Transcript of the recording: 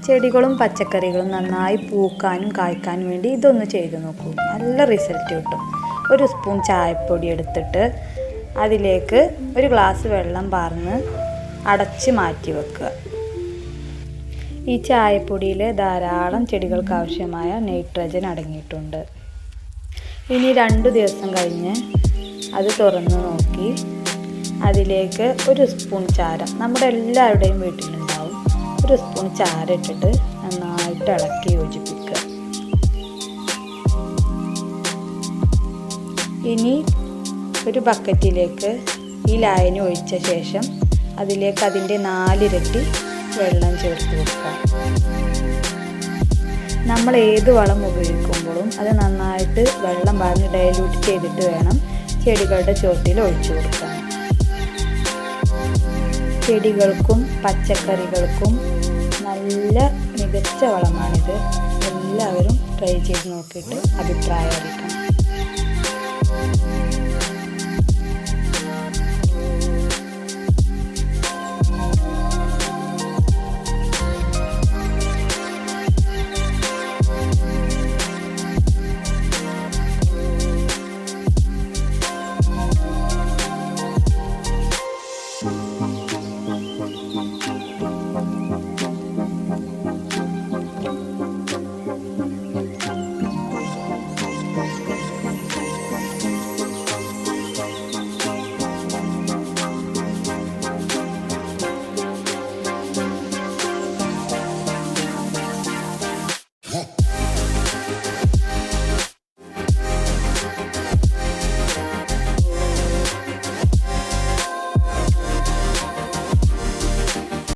ചെടികളും പച്ചക്കറികളും നന്നായി പൂക്കാനും കായ്ക്കാനും വേണ്ടി ഇതൊന്ന് ചെയ്ത് നോക്കൂ. നല്ല റിസൾട്ട് കിട്ടും. ഒരു സ്പൂൺ ചായപ്പൊടി എടുത്തിട്ട് അതിലേക്ക് ഒരു ഗ്ലാസ് വെള്ളം പാർന്ന് അടച്ച് മാറ്റി വെക്കുക. ഈ ചായപ്പൊടിയിൽ ധാരാളം ചെടികൾക്ക് ആവശ്യമായ നൈട്രജൻ അടങ്ങിയിട്ടുണ്ട്. ഇനി 2 ദിവസം കഴിഞ്ഞ് അത് തുറന്ന് നോക്കി അതിലേക്ക് ഒരു സ്പൂൺ ചാരം, നമ്മുടെ എല്ലാവരുടെയും വീട്ടിലുണ്ടാവും, ഒരു സ്പൂൺ ചാരം ഇട്ടിട്ട് നന്നായിട്ട് ഇളക്കി യോജിപ്പിക്കുക. ഇനി ഒരു ബക്കറ്റിലേക്ക് ഈ ലായനി ഒഴിച്ച ശേഷം അതിലേക്ക് അതിൻ്റെ 4 ഇരട്ടി വെള്ളം ചേർത്ത് കൊടുക്കുക. നമ്മൾ ഏത് വളം ഉപയോഗിക്കുമ്പോഴും അത് നന്നായിട്ട് വെള്ളം പാർന്ന് ഡൈല്യൂട്ട് ചെയ്തിട്ട് വേണം ചെടികളുടെ ചുവട്ടിൽ ഒഴിച്ചു കൊടുക്കാൻ. ചെടികൾക്കും പച്ചക്കറികൾക്കും നല്ല മികച്ച വളമാണിത്. എല്ലാവരും ട്രൈ ചെയ്ത് നോക്കിയിട്ട് അഭിപ്രായം അറിയിക്കണം.